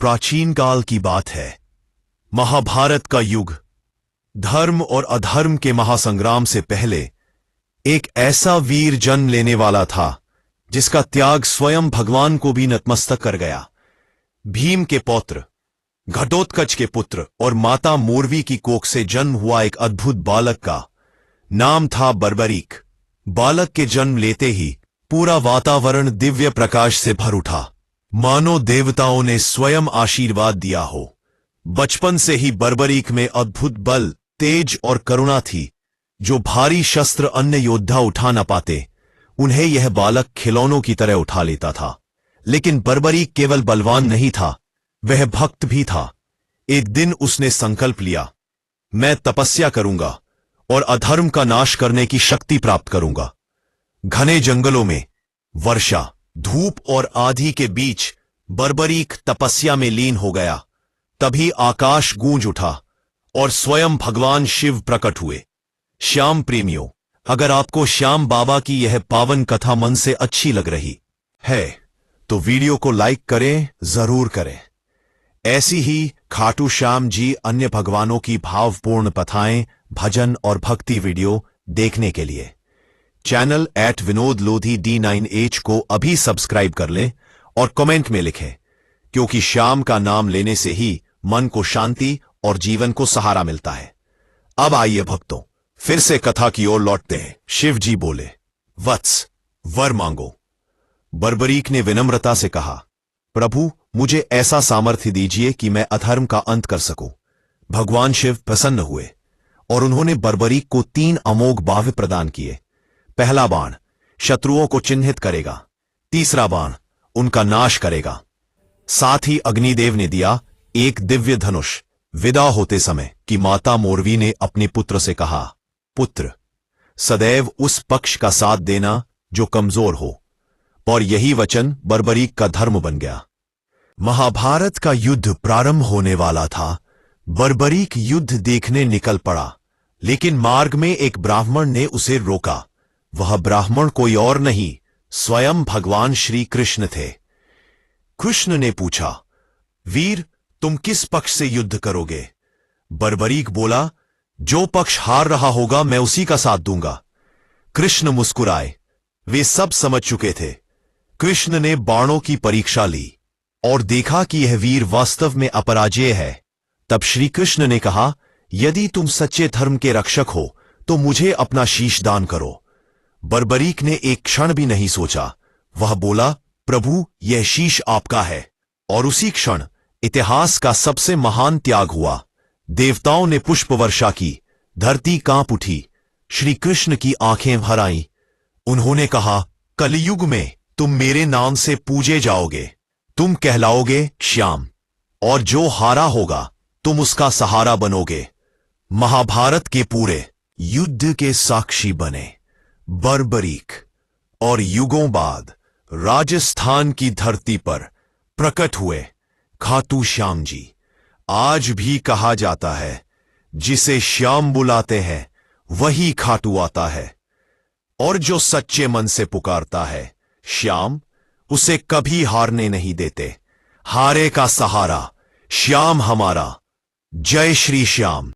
प्राचीन काल की बात है। महाभारत का युग। धर्म और अधर्म के महासंग्राम से पहले एक ऐसा वीर जन्म लेने वाला था जिसका त्याग स्वयं भगवान को भी नतमस्तक कर गया। भीम के पौत्र, घटोत्कच के पुत्र और माता मोरवी की कोख से जन्म हुआ एक अद्भुत बालक का नाम था बर्बरीक। बालक के जन्म लेते ही पूरा वातावरण दिव्य प्रकाश से भर उठा, मानो देवताओं ने स्वयं आशीर्वाद दिया हो। बचपन से ही बर्बरीक में अद्भुत बल, तेज और करुणा थी, जो भारी शस्त्र अन्य योद्धा उठा न पाते उन्हें यह बालक खिलौनों की तरह उठा लेता था। लेकिन बर्बरीक केवल बलवान नहीं था, वह भक्त भी था। एक दिन उसने संकल्प लिया, मैं तपस्या करूंगा और अधर्म का नाश करने की शक्ति प्राप्त करूंगा। घने जंगलों में वर्षा, धूप और आंधी के बीच बर्बरीक तपस्या में लीन हो गया। तभी आकाश गूंज उठा और स्वयं भगवान शिव प्रकट हुए। श्याम प्रेमियों, अगर आपको श्याम बाबा की यह पावन कथा मन से अच्छी लग रही है तो वीडियो को लाइक करें, जरूर करें। ऐसी ही खाटू श्याम जी अन्य भगवानों की भावपूर्ण कथाएं, भजन और भक्ति वीडियो देखने के लिए चैनल @विनोद लोधी D9H को अभी सब्सक्राइब कर लें और कमेंट में लिखें, क्योंकि श्याम का नाम लेने से ही मन को शांति और जीवन को सहारा मिलता है। अब आइए भक्तों, फिर से कथा की ओर लौटते हैं। शिव जी बोले, वत्स, वर मांगो। बर्बरीक ने विनम्रता से कहा, प्रभु, मुझे ऐसा सामर्थ्य दीजिए कि मैं अधर्म का अंत कर सकूं। भगवान शिव प्रसन्न हुए और उन्होंने बर्बरीक को 3 अमोघ बाह्य प्रदान किए। पहला बाण शत्रुओं को चिन्हित करेगा, तीसरा बाण उनका नाश करेगा। साथ ही अग्निदेव ने दिया एक दिव्य धनुष। विदा होते समय की माता मोरवी ने अपने पुत्र से कहा, पुत्र, सदैव उस पक्ष का साथ देना जो कमजोर हो। और यही वचन बर्बरीक का धर्म बन गया। महाभारत का युद्ध प्रारंभ होने वाला था। बर्बरीक युद्ध देखने निकल पड़ा, लेकिन मार्ग में एक ब्राह्मण ने उसे रोका। वह ब्राह्मण कोई और नहीं, स्वयं भगवान श्री कृष्ण थे। कृष्ण ने पूछा, वीर, तुम किस पक्ष से युद्ध करोगे? बर्बरीक बोला, जो पक्ष हार रहा होगा मैं उसी का साथ दूंगा। कृष्ण मुस्कुराए, वे सब समझ चुके थे। कृष्ण ने बाणों की परीक्षा ली और देखा कि यह वीर वास्तव में अपराजेय है। तब श्री कृष्ण ने कहा, यदि तुम सच्चे धर्म के रक्षक हो तो मुझे अपना शीश दान करो। बर्बरीक ने एक क्षण भी नहीं सोचा। वह बोला, प्रभु, यह शीश आपका है। और उसी क्षण इतिहास का सबसे महान त्याग हुआ। देवताओं ने पुष्प वर्षा की, धरती कांप उठी। श्री कृष्ण की आंखें भर आईं। उन्होंने कहा, कलयुग में तुम मेरे नाम से पूजे जाओगे। तुम कहलाओगे श्याम, और जो हारा होगा तुम उसका सहारा बनोगे। महाभारत के पूरे युद्ध के साक्षी बने बर्बरीक। और युगों बाद राजस्थान की धरती पर प्रकट हुए खाटू श्याम जी। आज भी कहा जाता है, जिसे श्याम बुलाते हैं वही खाटू आता है। और जो सच्चे मन से पुकारता है श्याम, उसे कभी हारने नहीं देते। हारे का सहारा श्याम हमारा। जय श्री श्याम।